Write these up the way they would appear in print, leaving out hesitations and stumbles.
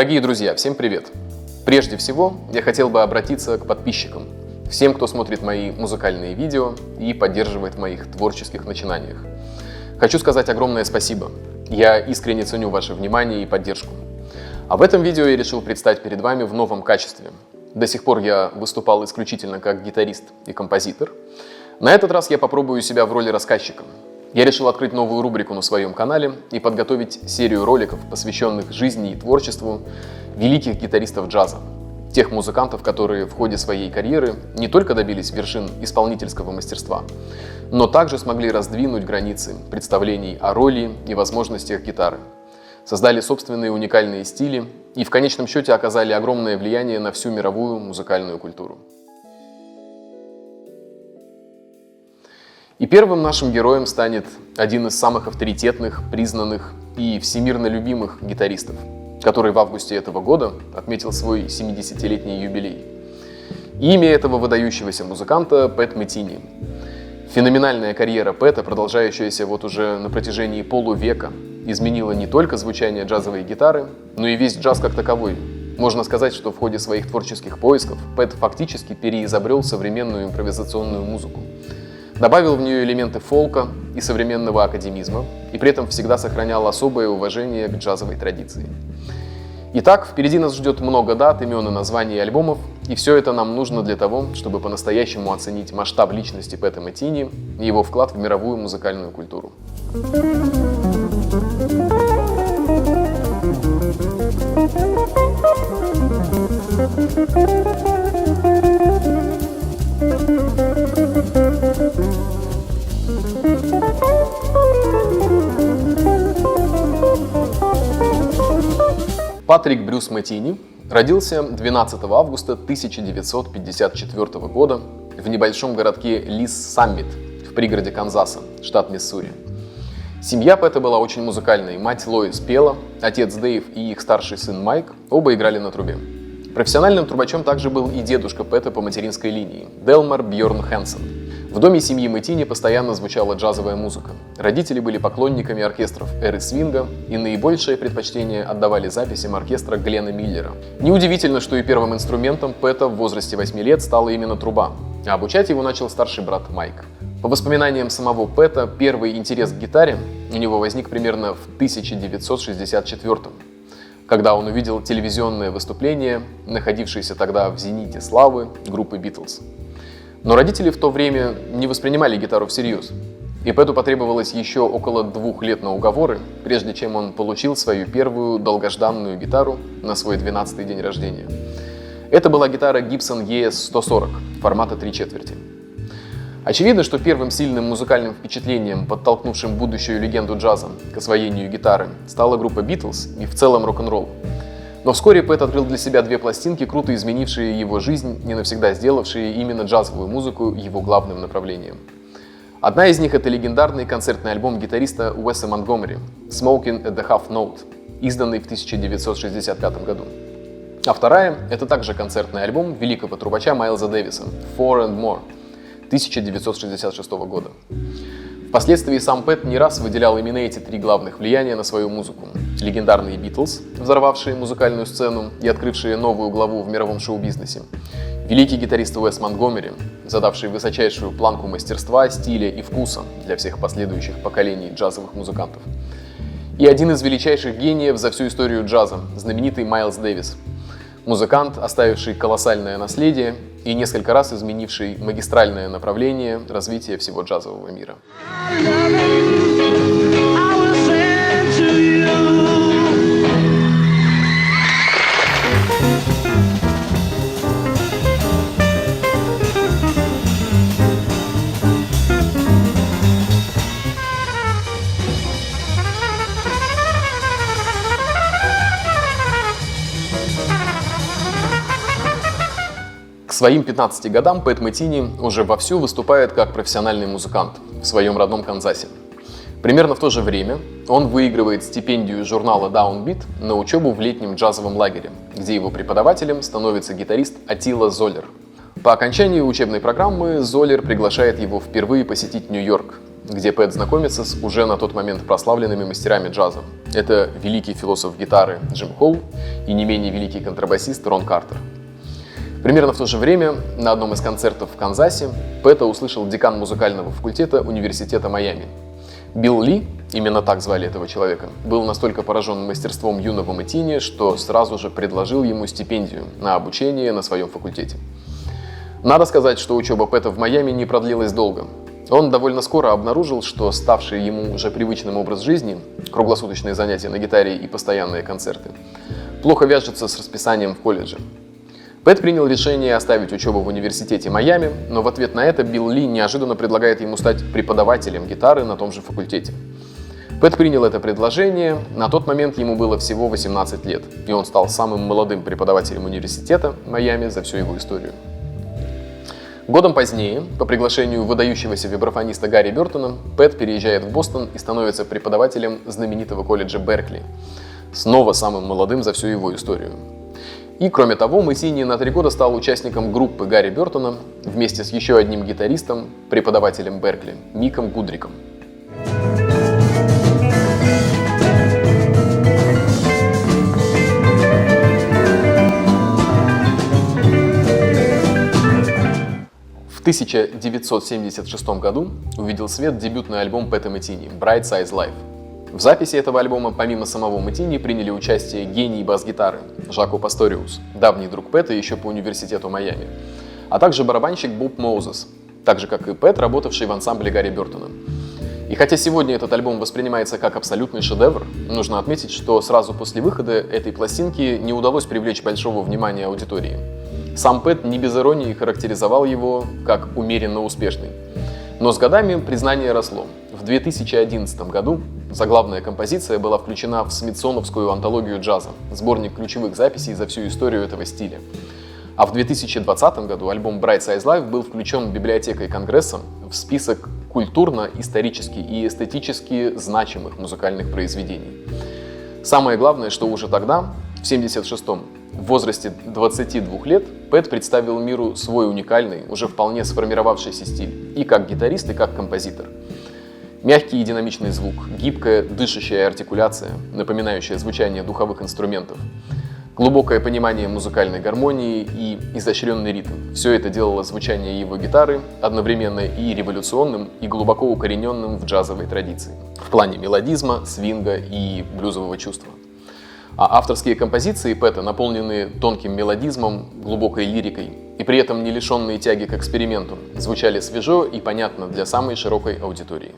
Дорогие друзья, всем привет! Прежде всего, я хотел бы обратиться к подписчикам, всем, кто смотрит мои музыкальные видео и поддерживает в моих творческих начинаниях. Хочу сказать огромное спасибо. Я искренне ценю ваше внимание и поддержку. А в этом видео я решил предстать перед вами в новом качестве. До сих пор я выступал исключительно как гитарист и композитор. На этот раз я попробую себя в роли рассказчика. Я решил открыть новую рубрику на своем канале и подготовить серию роликов, посвященных жизни и творчеству великих гитаристов джаза. Тех музыкантов, которые в ходе своей карьеры не только добились вершин исполнительского мастерства, но также смогли раздвинуть границы представлений о роли и возможностях гитары, создали собственные уникальные стили и в конечном счете оказали огромное влияние на всю мировую музыкальную культуру. И первым нашим героем станет один из самых авторитетных, признанных и всемирно любимых гитаристов, который в августе этого года отметил свой 70-летний юбилей. Имя этого выдающегося музыканта – Пэт Метини. Феноменальная карьера Пэта, продолжающаяся вот уже на протяжении полувека, изменила не только звучание джазовой гитары, но и весь джаз как таковой. Можно сказать, что в ходе своих творческих поисков Пэт фактически переизобрел современную импровизационную музыку. Добавил в нее элементы фолка и современного академизма, и при этом всегда сохранял особое уважение к джазовой традиции. Итак, впереди нас ждет много дат, имен и названий альбомов, и все это нам нужно для того, чтобы по-настоящему оценить масштаб личности Пэта Метини и его вклад в мировую музыкальную культуру. Патрик Брюс Метини родился 12 августа 1954 года в небольшом городке Лис-Саммит в пригороде Канзаса, штат Миссури. Семья Пэта была очень музыкальной. Мать Лоис пела, отец Дэйв и их старший сын Майк оба играли на трубе. Профессиональным трубачом также был и дедушка Пэта по материнской линии – Делмар Бьорн Хэнсон. В доме семьи Метини постоянно звучала джазовая музыка. Родители были поклонниками оркестров эры свинга и наибольшее предпочтение отдавали записям оркестра Глена Миллера. Неудивительно, что и первым инструментом Пэта в возрасте 8 лет стала именно труба, а обучать его начал старший брат Майк. По воспоминаниям самого Пэта, первый интерес к гитаре у него возник примерно в 1964 когда он увидел телевизионное выступление, находившееся тогда в зените славы, группы Битлз. Но родители в то время не воспринимали гитару всерьез, и Пэту потребовалось еще около 2 лет на уговоры, прежде чем он получил свою первую долгожданную гитару на свой 12-й день рождения. Это была гитара Gibson ES-140 формата 3/4. Очевидно, что первым сильным музыкальным впечатлением, подтолкнувшим будущую легенду джаза к освоению гитары, стала группа Битлз и в целом рок-н-ролл. Но вскоре Пэт открыл для себя 2 пластинки, круто изменившие его жизнь и навсегда сделавшие именно джазовую музыку его главным направлением. Одна из них — это легендарный концертный альбом гитариста Уэса Монтгомери «Smoking at the Half Note», изданный в 1965 году. А вторая — это также концертный альбом великого трубача Майлза Дэвиса «Four and More» 1966 года. Впоследствии сам Пэт не раз выделял именно эти 3 главных влияния на свою музыку. Легендарные Битлз, взорвавшие музыкальную сцену и открывшие новую главу в мировом шоу-бизнесе. Великий гитарист Уэс Монтгомери, задавший высочайшую планку мастерства, стиля и вкуса для всех последующих поколений джазовых музыкантов. И один из величайших гениев за всю историю джаза, знаменитый Майлз Дэвис. Музыкант, оставивший колоссальное наследие и несколько раз изменивший магистральное направление развития всего джазового мира. К своим 15 годам Пэт Метини уже вовсю выступает как профессиональный музыкант в своем родном Канзасе. Примерно в то же время он выигрывает стипендию журнала Downbeat на учебу в летнем джазовом лагере, где его преподавателем становится гитарист Аттила Золлер. По окончании учебной программы Золлер приглашает его впервые посетить Нью-Йорк, где Пэт знакомится с уже на тот момент прославленными мастерами джаза. Это великий философ гитары Джим Холл и не менее великий контрабасист Рон Картер. Примерно в то же время на одном из концертов в Канзасе Пэта услышал декан музыкального факультета университета Майами. Билл Ли, именно так звали этого человека, был настолько поражен мастерством юного Мэтини, что сразу же предложил ему стипендию на обучение на своем факультете. Надо сказать, что учеба Пэта в Майами не продлилась долго. Он довольно скоро обнаружил, что ставший ему уже привычным образ жизни, круглосуточные занятия на гитаре и постоянные концерты, плохо вяжется с расписанием в колледже. Пэт принял решение оставить учебу в университете Майами, но в ответ на это Билл Ли неожиданно предлагает ему стать преподавателем гитары на том же факультете. Пэт принял это предложение, на тот момент ему было всего 18 лет, и он стал самым молодым преподавателем университета Майами за всю его историю. Годом позднее, по приглашению выдающегося вибрафониста Гарри Бертона, Пэт переезжает в Бостон и становится преподавателем знаменитого колледжа Беркли, снова самым молодым за всю его историю. И, кроме того, Мэтини на 3 года стал участником группы Гарри Бертона вместе с еще одним гитаристом, преподавателем Беркли, Миком Гудриком. В 1976 году увидел свет дебютный альбом Пэта Мэтини «Bright Size Life». В записи этого альбома помимо самого Мэтини приняли участие гений бас-гитары Жако Пасториус, давний друг Пэта еще по университету Майами, а также барабанщик Боб Моузес, так же как и Пэт, работавший в ансамбле Гарри Бертона. И хотя сегодня этот альбом воспринимается как абсолютный шедевр, нужно отметить, что сразу после выхода этой пластинки не удалось привлечь большого внимания аудитории. Сам Пэт не без иронии характеризовал его как умеренно успешный. Но с годами признание росло. В 2011 году заглавная композиция была включена в Смитсоновскую антологию джаза, сборник ключевых записей за всю историю этого стиля. А в 2020 году альбом Bright Size Life был включен библиотекой Конгресса в список культурно, исторически и эстетически значимых музыкальных произведений. Самое главное, что уже тогда, в 1976-м, в возрасте 22 лет, Пэт представил миру свой уникальный, уже вполне сформировавшийся стиль, и как гитарист, и как композитор. Мягкий и динамичный звук, гибкая, дышащая артикуляция, напоминающая звучание духовых инструментов, глубокое понимание музыкальной гармонии и изощренный ритм. Все это делало звучание его гитары одновременно и революционным, и глубоко укорененным в джазовой традиции, в плане мелодизма, свинга и блюзового чувства. А авторские композиции Пэта наполнены тонким мелодизмом, глубокой лирикой и при этом не лишенные тяги к эксперименту, звучали свежо и понятно для самой широкой аудитории.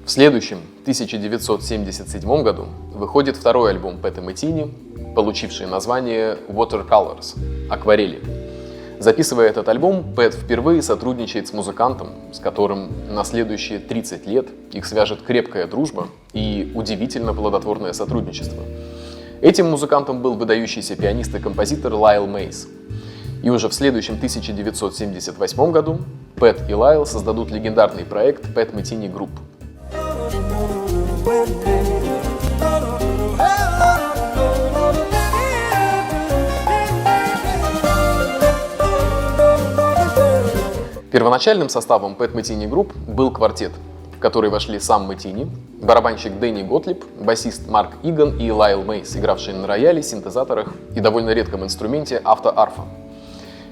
В следующем, 1977 году, выходит второй альбом Пэта Мэтини, получивший название Watercolors – «Акварели». Записывая этот альбом, Пэт впервые сотрудничает с музыкантом, с которым на следующие 30 лет их свяжет крепкая дружба и удивительно плодотворное сотрудничество. Этим музыкантом был выдающийся пианист и композитор Лайл Мейс. И уже в следующем 1978 году Пэт и Лайл создадут легендарный проект Пэт Мэтини Групп. Первоначальным составом Пэт Мэтини Групп был квартет, в который вошли сам Мэтини, барабанщик Дэнни Готлиб, басист Марк Иган и Лайл Мейс, игравшие на рояле, синтезаторах и довольно редком инструменте автоарфа.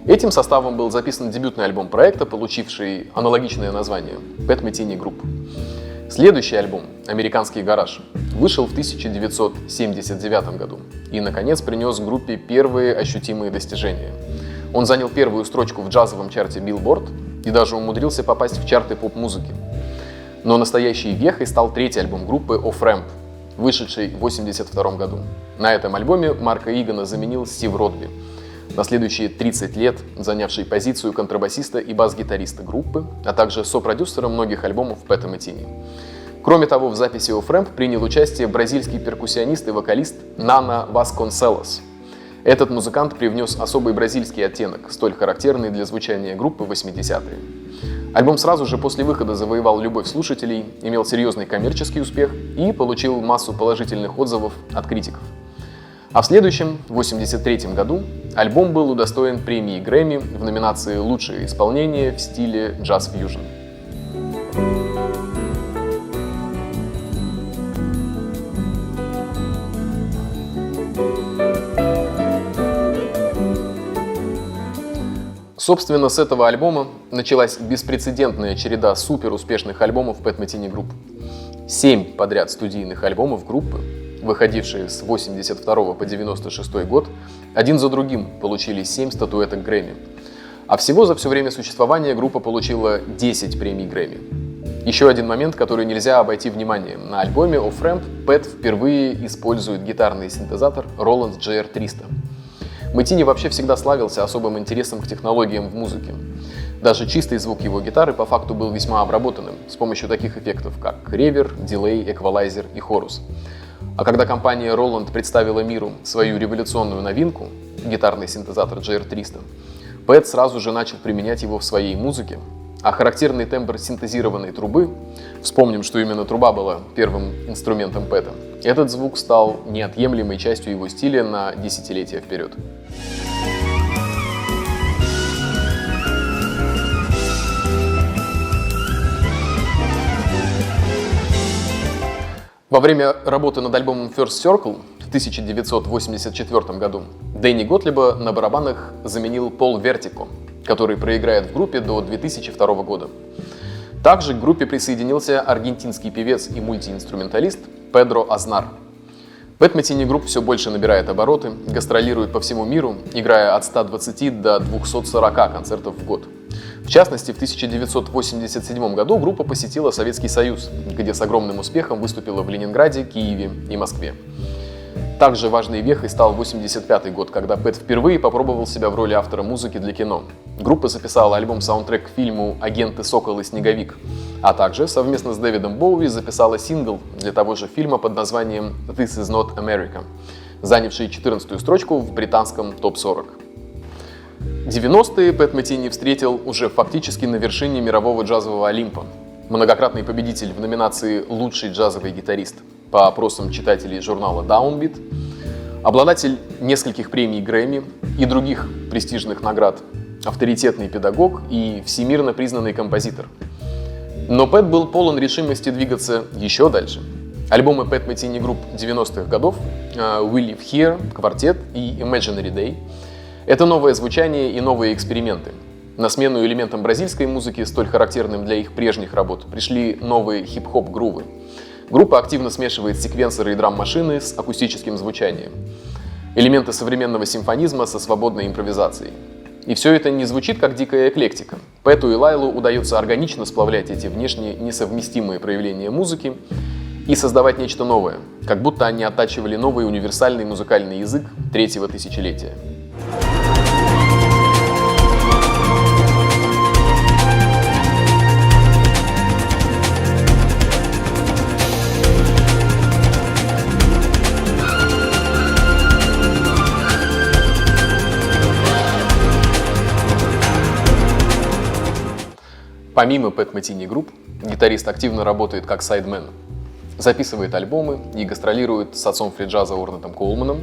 Этим составом был записан дебютный альбом проекта, получивший аналогичное название Пэт Мэтини Групп. Следующий альбом «Американский гараж» вышел в 1979 году и, наконец, принес группе первые ощутимые достижения. Он занял первую строчку в джазовом чарте Billboard и даже умудрился попасть в чарты поп-музыки. Но настоящей вехой стал третий альбом группы Off Ramp, вышедший в 1982 году. На этом альбоме Марка Игана заменил Стив Ротби, на следующие 30 лет занявший позицию контрабасиста и бас-гитариста группы, а также сопродюсера многих альбомов Пэта Мэтини. Кроме того, в записи Off Ramp принял участие бразильский перкуссионист и вокалист Нана Васконселос. Этот музыкант привнес особый бразильский оттенок, столь характерный для звучания группы в 80-е. Альбом сразу же после выхода завоевал любовь слушателей, имел серьезный коммерческий успех и получил массу положительных отзывов от критиков. А в следующем, 1983 году, альбом был удостоен премии Грэмми в номинации «Лучшее исполнение в стиле джаз-фьюжн». Собственно, с этого альбома началась беспрецедентная череда суперуспешных альбомов Pat Metheny Group. 7 подряд студийных альбомов группы, выходившие с 1982 по 1996 год, один за другим получили 7 статуэток Грэмми. А всего за все время существования группа получила 10 премий Грэмми. Еще один момент, который нельзя обойти вниманием. На альбоме Off-Ramp Pat впервые использует гитарный синтезатор Roland JR300. Metheny вообще всегда славился особым интересом к технологиям в музыке. Даже чистый звук его гитары по факту был весьма обработанным с помощью таких эффектов, как ревер, дилей, эквалайзер и хорус. А когда компания Roland представила миру свою революционную новинку — гитарный синтезатор JR300, Pat сразу же начал применять его в своей музыке, а характерный тембр синтезированной трубы, вспомним, что именно труба была первым инструментом Пэта, этот звук стал неотъемлемой частью его стиля на десятилетия вперед. Во время работы над альбомом First Circle в 1984 году Дэнни Готлиба на барабанах заменил Пол Вертико, который проиграет в группе до 2002 года. Также к группе присоединился аргентинский певец и мультиинструменталист Педро Азнар. Pat Metheny Group все больше набирает обороты, гастролирует по всему миру, играя от 120 до 240 концертов в год. В частности, в 1987 году группа посетила Советский Союз, где с огромным успехом выступила в Ленинграде, Киеве и Москве. Также важной вехой стал 1985 год, когда Пэт впервые попробовал себя в роли автора музыки для кино. Группа записала альбом-саундтрек к фильму «Агенты Сокол и Снеговик», а также совместно с Дэвидом Боуи записала сингл для того же фильма под названием «This is not America», занявший 14-ю строчку в британском топ-40. 90-е Pat Metheny встретил уже фактически на вершине мирового джазового Олимпа. Многократный победитель в номинации «Лучший джазовый гитарист» по опросам читателей журнала Downbeat, обладатель нескольких премий Грэмми и других престижных наград, авторитетный педагог и всемирно признанный композитор. Но Пэт был полон решимости двигаться еще дальше. Альбомы Pat Metheny Group 90-х годов «We Live Here», «Квартет» и «Imaginary Day» — это новое звучание и новые эксперименты. На смену элементам бразильской музыки, столь характерным для их прежних работ, пришли новые хип-хоп-грувы. Группа активно смешивает секвенсоры и драм-машины с акустическим звучанием, элементы современного симфонизма со свободной импровизацией. И все это не звучит как дикая эклектика. Пэту и Лайлу удается органично сплавлять эти внешне несовместимые проявления музыки и создавать нечто новое, как будто они оттачивали новый универсальный музыкальный язык третьего тысячелетия. Помимо Pat Metheny Group, гитарист активно работает как сайдмен. Записывает альбомы и гастролирует с отцом фри-джаза Орнетом Коулманом,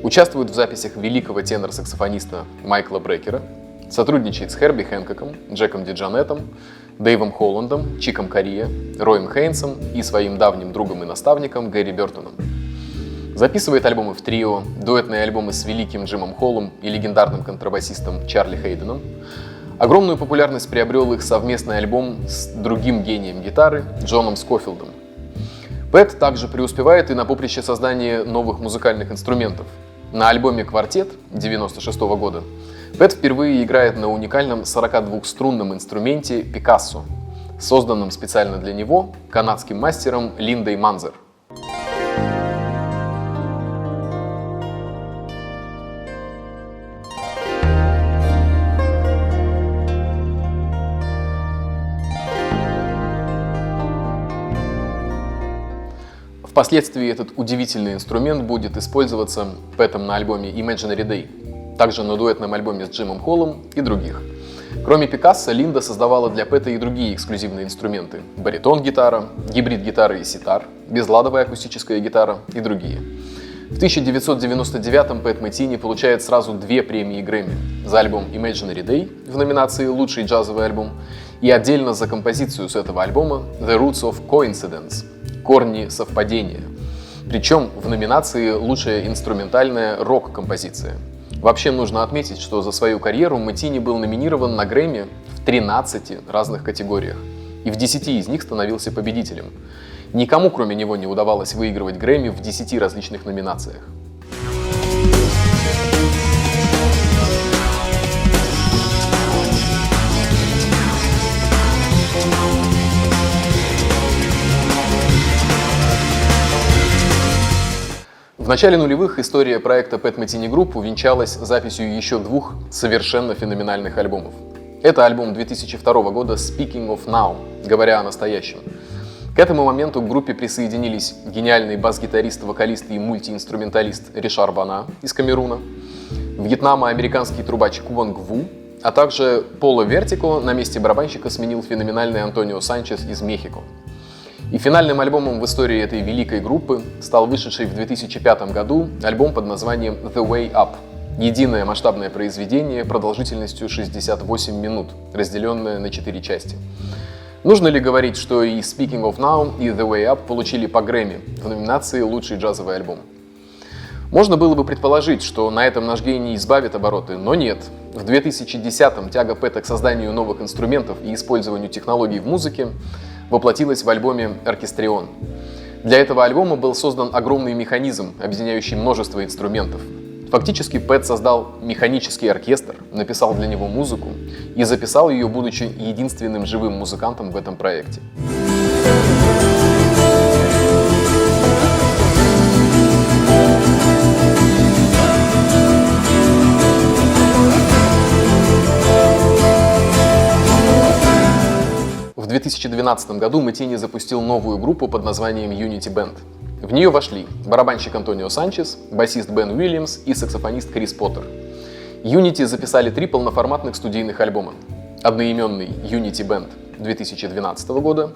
участвует в записях великого тенор-саксофониста Майкла Брекера, сотрудничает с Херби Хэнкоком, Джеком Диджанетом, Дэйвом Холландом, Чиком Кориа, Роем Хейнсом и своим давним другом и наставником Гэри Бертоном. Записывает альбомы в трио, дуэтные альбомы с великим Джимом Холлом и легендарным контрабасистом Чарли Хейденом. Огромную популярность приобрел их совместный альбом с другим гением гитары Джоном Скофилдом. Пэт также преуспевает и на поприще создания новых музыкальных инструментов. На альбоме «Квартет» 1996 года Пэт впервые играет на уникальном 42-струнном инструменте «Пикассо», созданном специально для него канадским мастером Линдой Манзер. Впоследствии этот удивительный инструмент будет использоваться Пэтом на альбоме Imaginary Day, также на дуэтном альбоме с Джимом Холлом и других. Кроме Пикассо, Линда создавала для Пэта и другие эксклюзивные инструменты: баритон-гитара, гибрид-гитары и ситар, безладовая акустическая гитара и другие. В 1999-м Пэт Метини получает сразу 2 премии Грэмми: за альбом Imaginary Day в номинации «Лучший джазовый альбом» и отдельно за композицию с этого альбома «The Roots of Coincidence» — «Корни совпадения», причем в номинации «Лучшая инструментальная рок-композиция». Вообще нужно отметить, что за свою карьеру Метини был номинирован на Грэмми в 13 разных категориях, и в 10 из них становился победителем. Никому, кроме него, не удавалось выигрывать Грэмми в 10 различных номинациях. В начале нулевых история проекта Pat Metheny Group увенчалась записью еще 2 совершенно феноменальных альбомов. Это альбом 2002 года «Speaking of Now», говоря о настоящем. К этому моменту к группе присоединились гениальный бас-гитарист, вокалист и мультиинструменталист Ришар Бана из Камеруна, вьетнамо-американский трубач Квонг Ву, а также Поло Вертико на месте барабанщика сменил феноменальный Антонио Санчес из Мехико. И финальным альбомом в истории этой великой группы стал вышедший в 2005 году альбом под названием «The Way Up» — единое масштабное произведение продолжительностью 68 минут, разделенное на 4 части. Нужно ли говорить, что и «Speaking of Now», и «The Way Up» получили по Грэмми в номинации «Лучший джазовый альбом»? Можно было бы предположить, что на этом наш гений избавит обороты, но нет. В 2010-м тяга Пэта к созданию новых инструментов и использованию технологий в музыке воплотилась в альбоме «Оркестрион». Для этого альбома был создан огромный механизм, объединяющий множество инструментов. Фактически Пэт создал механический оркестр, написал для него музыку и записал ее, будучи единственным живым музыкантом в этом проекте. В 2012 году Метини запустил новую группу под названием Unity Band. В нее вошли барабанщик Антонио Санчес, басист Бен Уильямс и саксофонист Крис Поттер. Unity записали 3 полноформатных студийных альбома: одноименный Unity Band 2012 года,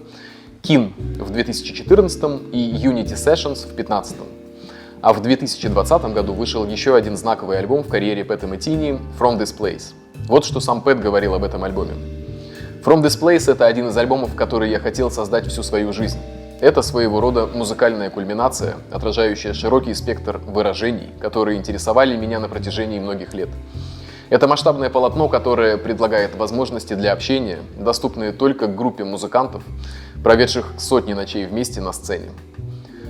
Kin в 2014 и Unity Sessions в 2015. А в 2020 году вышел еще один знаковый альбом в карьере Пэта Метини — From This Place. Вот что сам Пэт говорил об этом альбоме. From This Place — это один из альбомов, который я хотел создать всю свою жизнь. Это своего рода музыкальная кульминация, отражающая широкий спектр выражений, которые интересовали меня на протяжении многих лет. Это масштабное полотно, которое предлагает возможности для общения, доступные только группе музыкантов, проведших сотни ночей вместе на сцене.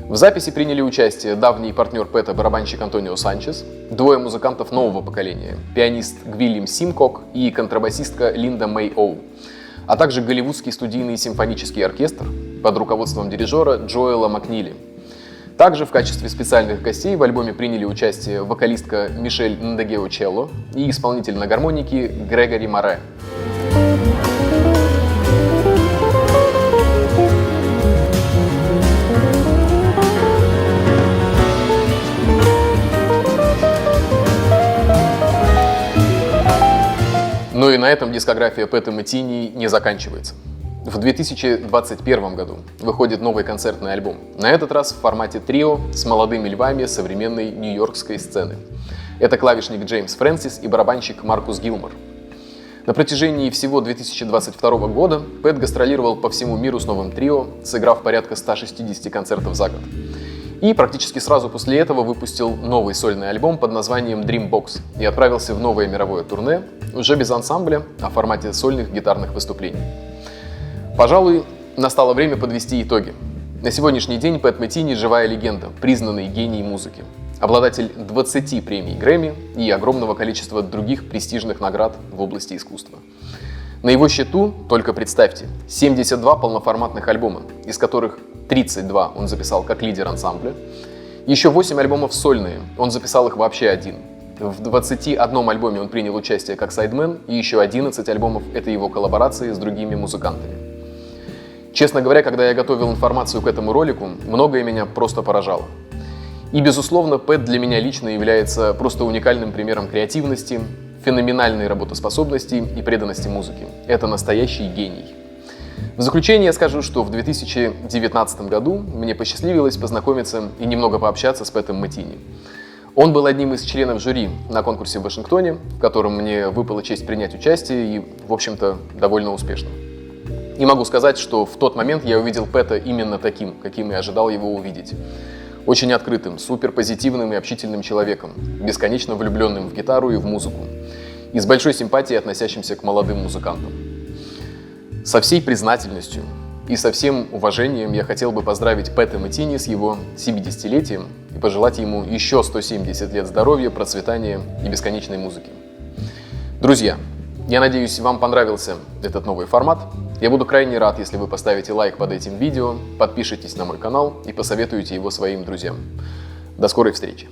В записи приняли участие давний партнер Пэта, барабанщик Антонио Санчес, 2 музыкантов нового поколения — пианист Гвиллем Симкок и контрабасистка Линда Мэй Оу, а также голливудский студийный симфонический оркестр под руководством дирижера Джоэла Макнили. Также в качестве специальных гостей в альбоме приняли участие вокалистка Мишель Ндагео-Челло и исполнитель на гармонике Грегори Море. Но и на этом дискография Пэта Метини не заканчивается. В 2021 году выходит новый концертный альбом, на этот раз в формате трио с молодыми львами современной нью-йоркской сцены. Это клавишник Джеймс Фрэнсис и барабанщик Маркус Гилмор. На протяжении всего 2022 года Пэт гастролировал по всему миру с новым трио, сыграв порядка 160 концертов за год. И практически сразу после этого выпустил новый сольный альбом под названием Dreambox и отправился в новое мировое турне, уже без ансамбля, а в формате сольных гитарных выступлений. Пожалуй, настало время подвести итоги. На сегодняшний день Пэт Метини — живая легенда, признанный гений музыки, обладатель 20 премий Грэмми и огромного количества других престижных наград в области искусства. На его счету, только представьте, 72 полноформатных альбома, из которых 32 он записал как лидер ансамбля, еще 8 альбомов сольные, он записал их вообще один. В 21 альбоме он принял участие как сайдмен, и еще 11 альбомов — это его коллаборации с другими музыкантами. Честно говоря, когда я готовил информацию к этому ролику, многое меня просто поражало. И, безусловно, Пэт для меня лично является просто уникальным примером креативности, феноменальной работоспособности и преданности музыке. Это настоящий гений. В заключение я скажу, что в 2019 году мне посчастливилось познакомиться и немного пообщаться с Пэтом Метини. Он был одним из членов жюри на конкурсе в Вашингтоне, в котором мне выпала честь принять участие и, в общем-то, довольно успешно. И могу сказать, что в тот момент я увидел Пэта именно таким, каким и ожидал его увидеть. Очень открытым, суперпозитивным и общительным человеком, бесконечно влюбленным в гитару и в музыку, и с большой симпатией относящимся к молодым музыкантам. Со всей признательностью и со всем уважением я хотел бы поздравить Пэта Метини с его 70-летием и пожелать ему еще 170 лет здоровья, процветания и бесконечной музыки. Друзья, я надеюсь, вам понравился этот новый формат. Я буду крайне рад, если вы поставите лайк под этим видео, подпишитесь на мой канал и посоветуете его своим друзьям. До скорой встречи!